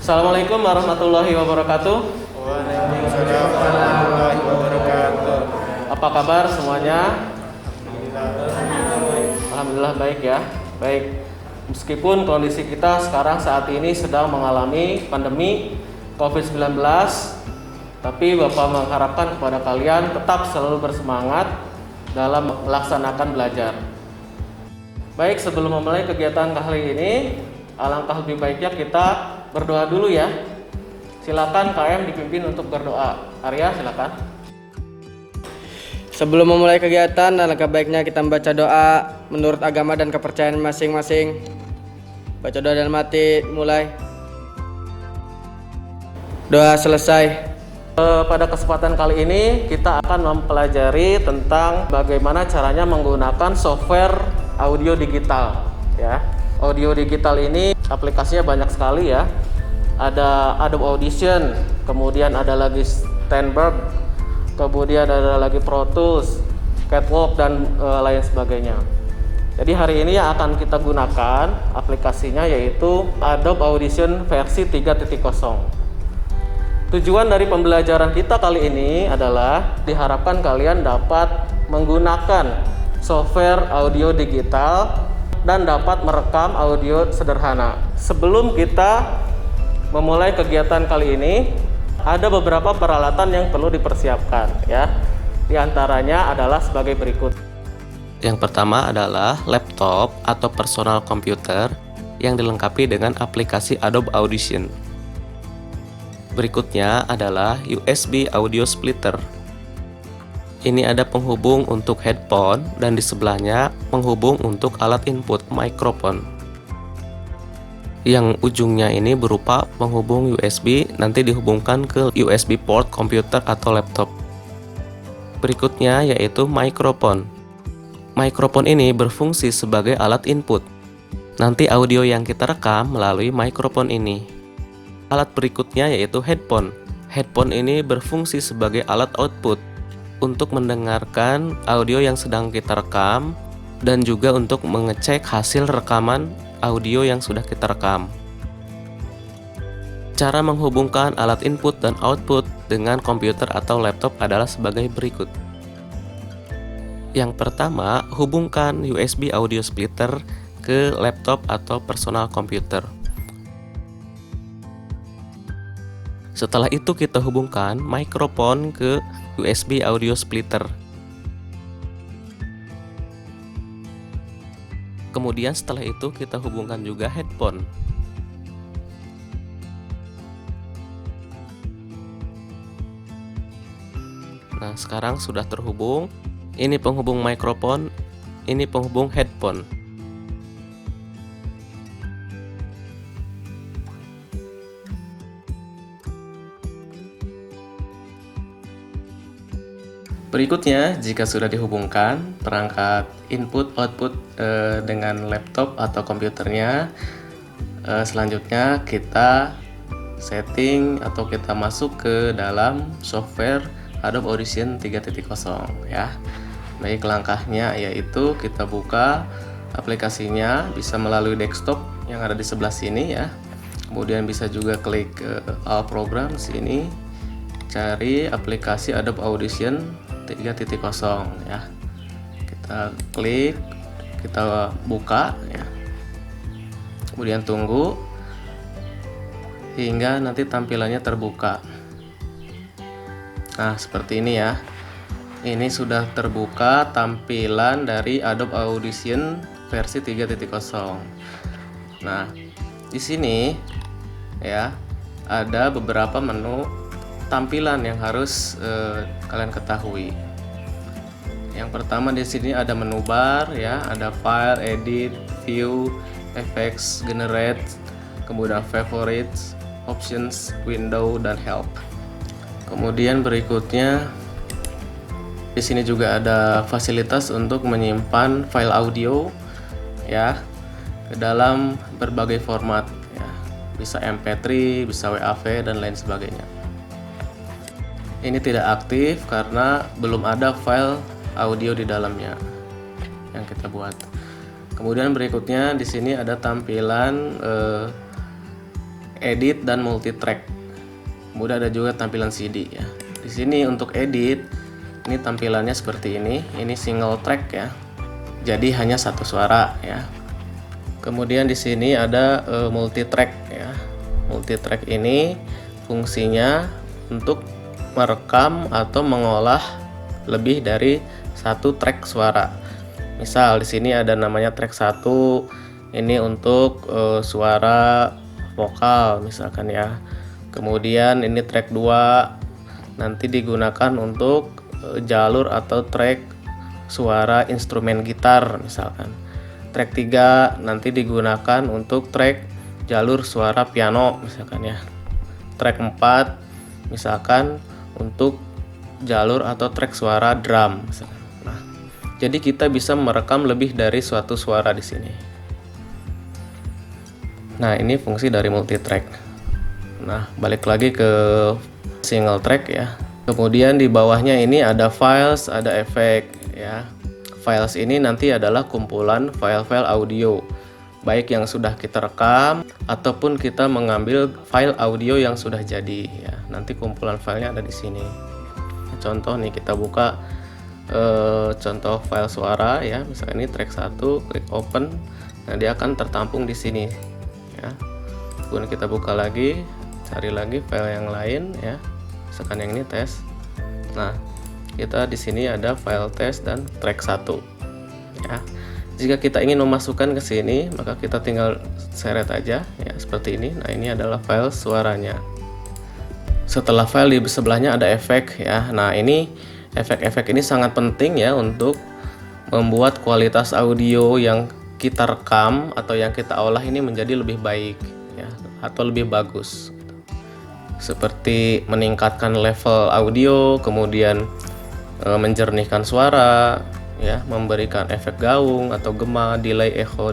Assalamualaikum warahmatullahi wabarakatuh. Waalaikumsalam warahmatullahi wabarakatuh. Apa kabar semuanya? Alhamdulillah baik ya. Baik. Meskipun kondisi kita sekarang saat ini sedang mengalami pandemi COVID-19, tapi Bapak mengharapkan kepada kalian tetap selalu bersemangat dalam melaksanakan belajar. Baik, sebelum memulai kegiatan kali ini, alangkah lebih baiknya kita berdoa dulu ya. Silakan KM dipimpin untuk berdoa. Arya, silakan. Sebelum memulai kegiatan, alangkah baiknya kita membaca doa menurut agama dan kepercayaan masing-masing. Baca doa dalam hati, mulai. Doa selesai. Pada kesempatan kali ini kita akan mempelajari tentang bagaimana caranya menggunakan software audio digital ya. Audio digital ini aplikasinya banyak sekali ya. Ada Adobe Audition, kemudian ada lagi Steinberg, kemudian ada lagi Pro Tools, Catwalk dan lain sebagainya. Jadi hari ini yang akan kita gunakan aplikasinya yaitu Adobe Audition versi 3.0. Tujuan dari pembelajaran kita kali ini adalah diharapkan kalian dapat menggunakan software audio digital dan dapat merekam audio sederhana. Sebelum kita memulai kegiatan kali ini, ada beberapa peralatan yang perlu dipersiapkan ya. Di antaranya adalah sebagai berikut. Yang pertama adalah laptop atau personal computer yang dilengkapi dengan aplikasi Adobe Audition. Berikutnya adalah USB audio splitter. Ini ada penghubung untuk headphone dan di sebelahnya penghubung untuk alat input mikrofon. Yang ujungnya ini berupa penghubung USB, nanti dihubungkan ke USB port komputer atau laptop. Berikutnya yaitu mikrofon. Mikrofon ini berfungsi sebagai alat input. Nanti audio yang kita rekam melalui mikrofon ini. Alat berikutnya yaitu headphone. Headphone ini berfungsi sebagai alat output untuk mendengarkan audio yang sedang kita rekam dan juga untuk mengecek hasil rekaman audio yang sudah kita rekam. Cara menghubungkan alat input dan output dengan komputer atau laptop adalah sebagai berikut. Yang pertama, hubungkan USB audio splitter ke laptop atau personal computer. Setelah itu kita hubungkan mikrofon ke USB audio splitter. Kemudian setelah itu kita hubungkan juga headphone. Nah, sekarang sudah terhubung. Ini penghubung mikrofon, ini penghubung headphone. Berikutnya, jika sudah dihubungkan perangkat input-output dengan laptop atau komputernya, selanjutnya kita setting atau kita masuk ke dalam software Adobe Audition 3.0 ya. Baik, langkahnya yaitu kita buka aplikasinya, bisa melalui desktop yang ada di sebelah sini ya. Kemudian bisa juga klik All Program sini, cari aplikasi Adobe Audition 3.0 ya. Kita klik, kita buka ya. Kemudian tunggu hingga nanti tampilannya terbuka. Nah, seperti ini ya. Ini sudah terbuka tampilan dari Adobe Audition versi 3.0. Nah, di sini ya ada beberapa menu tampilan yang harus kalian ketahui. Yang pertama di sini ada menu bar ya, ada file, edit, view, effects, generate, kemudian favorites, options, window dan help. Kemudian berikutnya di sini juga ada fasilitas untuk menyimpan file audio ya ke dalam berbagai format ya. Bisa MP3, bisa WAV dan lain sebagainya. Ini tidak aktif karena belum ada file audio di dalamnya yang kita buat. Kemudian berikutnya di sini ada tampilan edit dan multitrack. Kemudian ada juga tampilan CD ya. Di sini untuk edit, ini tampilannya seperti ini. Ini single track ya. Jadi hanya satu suara ya. Kemudian di sini ada multitrack ya. Multitrack ini fungsinya untuk merekam atau mengolah lebih dari satu track suara. Misal di sini ada namanya track 1, ini untuk suara vokal misalkan ya. Kemudian ini track 2 nanti digunakan untuk jalur atau track suara instrumen gitar misalkan. Track 3 nanti digunakan untuk track jalur suara piano misalkan ya. Track 4 misalkan untuk jalur atau track suara drum misalkan. Nah, jadi kita bisa merekam lebih dari suatu suara di sini. Nah, ini fungsi dari multitrack. Nah, balik lagi ke single track ya. Kemudian di bawahnya ini ada files, ada efek ya. Files ini nanti adalah kumpulan file-file audio, baik yang sudah kita rekam ataupun kita mengambil file audio yang sudah jadi ya. Nanti kumpulan filenya ada di sini. Contoh nih, kita buka contoh file suara ya. Misalnya ini track 1, klik open. Nah, dia akan tertampung di sini ya. Kemudian kita buka lagi, cari lagi file yang lain ya. Misalkan yang ini tes. Nah, kita di sini ada file tes dan track 1 ya. Jika kita ingin memasukkan ke sini, maka kita tinggal seret aja ya, seperti ini. Nah, ini adalah file suaranya. Setelah file di sebelahnya ada efek ya. Nah, ini efek-efek ini sangat penting ya untuk membuat kualitas audio yang kita rekam atau yang kita olah ini menjadi lebih baik ya, atau lebih bagus. Seperti meningkatkan level audio, kemudian menjernihkan suara ya, memberikan efek gaung atau gema, delay, echo,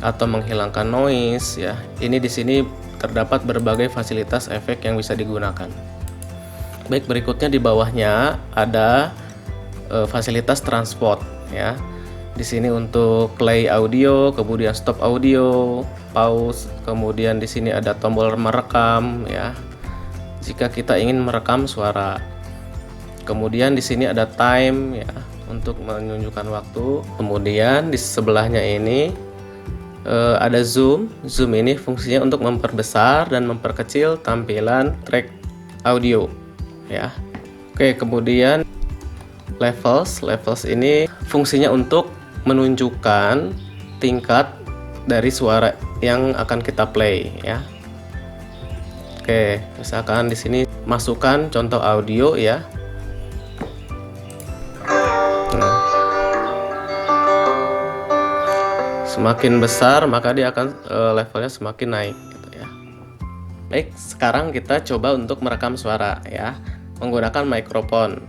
atau menghilangkan noise ya. Ini di sini terdapat berbagai fasilitas efek yang bisa digunakan. Baik, berikutnya di bawahnya ada fasilitas transport ya. Di sini untuk play audio, kemudian stop audio, pause, kemudian di sini ada tombol merekam ya. Jika kita ingin merekam suara. Kemudian di sini ada time ya, untuk menunjukkan waktu. Kemudian di sebelahnya ini ada zoom. Zoom ini fungsinya untuk memperbesar dan memperkecil tampilan track audio ya. Oke, kemudian levels. Levels ini fungsinya untuk menunjukkan tingkat dari suara yang akan kita play ya. Oke, misalkan di sini masukkan contoh audio ya. Semakin besar maka dia akan levelnya semakin naik gitu ya. Baik, sekarang kita coba untuk merekam suara ya menggunakan mikrofon.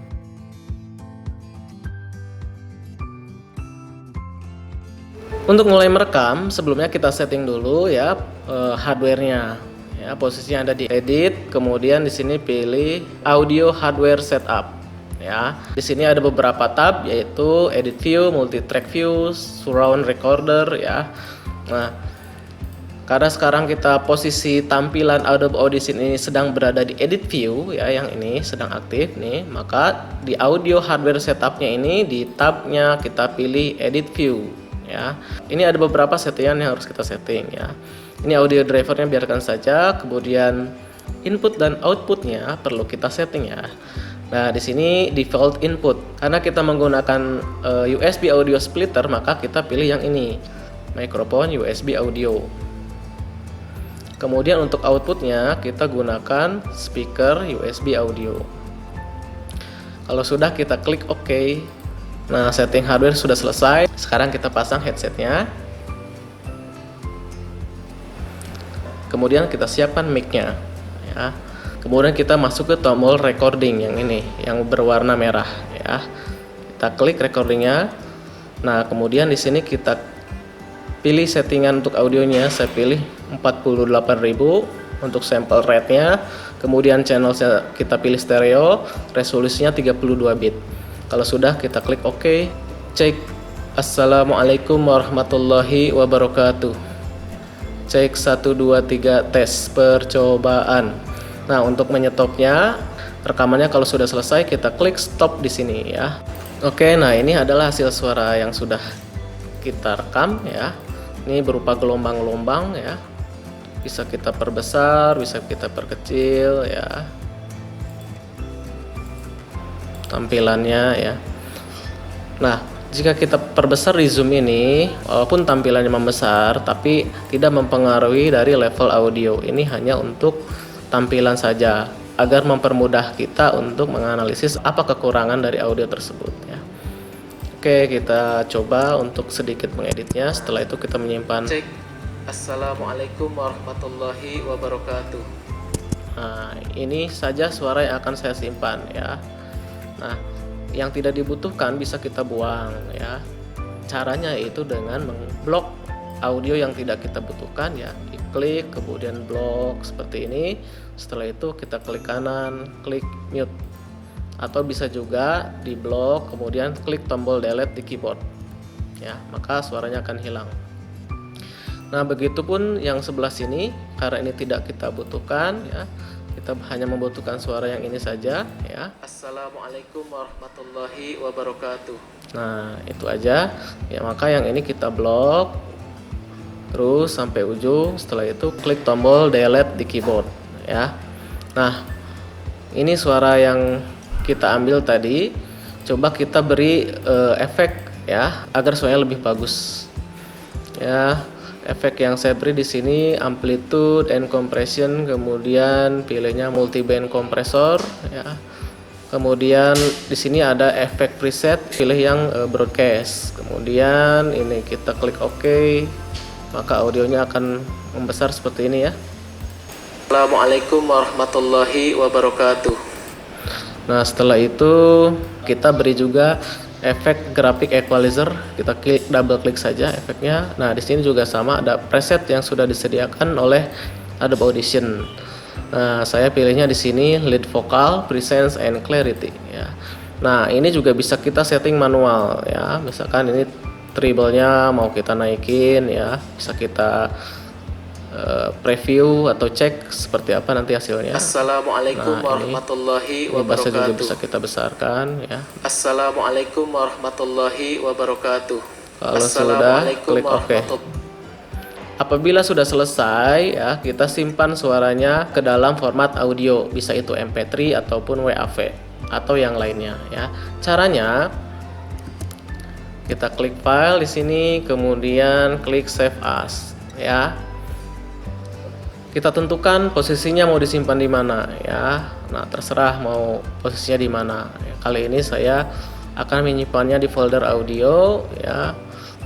Untuk mulai merekam, sebelumnya kita setting dulu ya hardware-nya. Ya, posisinya ada di edit, kemudian di sini pilih audio hardware setup. Ya, di sini ada beberapa tab yaitu edit view, multi-track view, surround recorder ya. Nah, karena sekarang kita posisi tampilan Adobe Audition ini sedang berada di edit view ya, yang ini sedang aktif nih, maka di audio hardware setupnya ini di tabnya kita pilih edit view ya. Ini ada beberapa settingan yang harus kita setting ya. Ini audio drivernya biarkan saja, kemudian input dan outputnya perlu kita setting ya. Nah, di sini default input. Karena kita menggunakan USB audio splitter, maka kita pilih yang ini, mikrofon USB audio. Kemudian untuk outputnya kita gunakan speaker USB audio. Kalau sudah, kita klik OK. Nah, setting hardware sudah selesai. Sekarang kita pasang headsetnya. Kemudian kita siapkan mic-nya ya. Kemudian kita masuk ke tombol recording yang ini, yang berwarna merah ya. Kita klik recordingnya. Nah, kemudian di sini kita pilih settingan untuk audionya. Saya pilih 48.000 untuk sample rate-nya. Kemudian channel kita pilih stereo, resolusinya 32 bit. Kalau sudah, kita klik OK. Cek. Assalamualaikum warahmatullahi wabarakatuh. Cek 1 2 3 tes percobaan. Nah, untuk menyetopnya rekamannya kalau sudah selesai kita klik stop di sini ya. Oke, nah ini adalah hasil suara yang sudah kita rekam ya. Ini berupa gelombang-gelombang ya. Bisa kita perbesar, bisa kita perkecil ya. Tampilannya ya. Nah, jika kita perbesar di zoom ini, walaupun tampilannya membesar, tapi tidak mempengaruhi dari level audio. Ini hanya untuk tampilan saja, agar mempermudah kita untuk menganalisis apa kekurangan dari audio tersebut ya. Oke, kita coba untuk sedikit mengeditnya. Setelah itu kita menyimpan. Cek. Assalamualaikum warahmatullahi wabarakatuh. Nah, ini saja suara yang akan saya simpan ya. Nah, yang tidak dibutuhkan bisa kita buang ya. Caranya itu dengan memblok audio yang tidak kita butuhkan ya. Diklik kemudian blok seperti ini. Setelah itu kita klik kanan, klik mute. Atau bisa juga di blok kemudian klik tombol delete di keyboard. Ya, maka suaranya akan hilang. Nah, begitupun yang sebelah sini karena ini tidak kita butuhkan ya. Kita hanya membutuhkan suara yang ini saja ya. Assalamualaikum warahmatullahi wabarakatuh. Nah, itu aja ya, maka yang ini kita blok terus sampai ujung. Setelah itu klik tombol delete di keyboard ya. Nah, ini suara yang kita ambil tadi. Coba kita beri efek ya agar suaranya lebih bagus ya. Efek yang saya beri di sini amplitude and compression, kemudian pilihnya multi band kompresor ya. Kemudian di sini ada efek preset, pilih yang broadcast. Kemudian ini kita klik OK, maka audionya akan membesar seperti ini ya. Assalamualaikum warahmatullahi wabarakatuh. Nah, setelah itu kita beri juga efek grafik equalizer, kita klik double klik saja efeknya. Nah, di sini juga sama ada preset yang sudah disediakan oleh Adobe Audition. Nah, saya pilihnya di sini lead vocal, presence and clarity ya. Nah, ini juga bisa kita setting manual ya. Misalkan ini treble-nya mau kita naikin ya, bisa kita preview atau cek seperti apa nanti hasilnya. Assalamualaikum warahmatullahi wabarakatuh. Juga bisa kita besarkan ya. Assalamualaikum warahmatullahi wabarakatuh. Kalau sudah klik OK. Apabila sudah selesai ya, kita simpan suaranya ke dalam format audio, bisa itu MP3 ataupun WAV atau yang lainnya ya. Caranya kita klik file di sini, kemudian klik save as ya. Kita tentukan posisinya mau disimpan di mana ya. Nah, terserah mau posisinya di mana. Ya, kali ini saya akan menyimpannya di folder audio ya.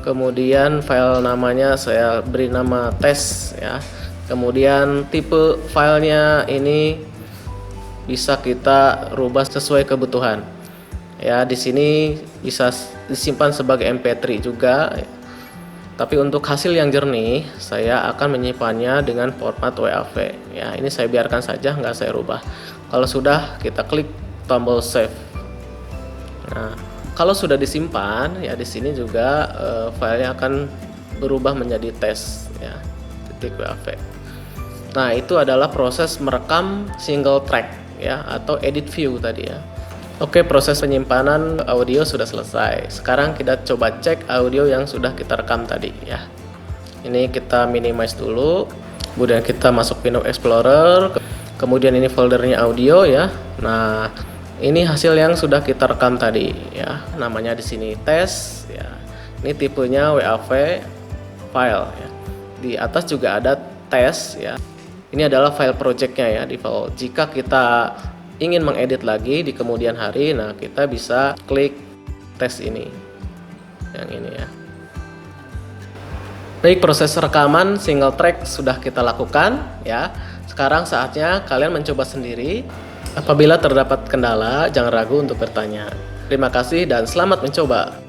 Kemudian file namanya saya beri nama tes ya. Kemudian tipe filenya ini bisa kita rubah sesuai kebutuhan. Ya, di sini bisa disimpan sebagai MP3 juga. Tapi untuk hasil yang jernih, saya akan menyimpannya dengan format WAV. Ya, ini saya biarkan saja, nggak saya rubah. Kalau sudah, kita klik tombol save. Nah, kalau sudah disimpan, ya di sini juga filenya akan berubah menjadi tes, ya, .wav. Nah, itu adalah proses merekam single track, ya, atau edit view tadi ya. Oke, proses penyimpanan audio sudah selesai. Sekarang kita coba cek audio yang sudah kita rekam tadi ya. Ini kita minimize dulu. Kemudian kita masuk Windows Explorer. Kemudian ini foldernya audio ya. Nah, ini hasil yang sudah kita rekam tadi ya. Namanya di sini tes ya. Ini tipenya WAV file ya. Di atas juga ada tes ya. Ini adalah file projectnya ya, default. Jika kita ingin mengedit lagi di kemudian hari, nah kita bisa klik tes ini, yang ini ya. Baik, proses rekaman single track sudah kita lakukan ya. Sekarang saatnya kalian mencoba sendiri. Apabila terdapat kendala, jangan ragu untuk bertanya. Terima kasih dan selamat mencoba.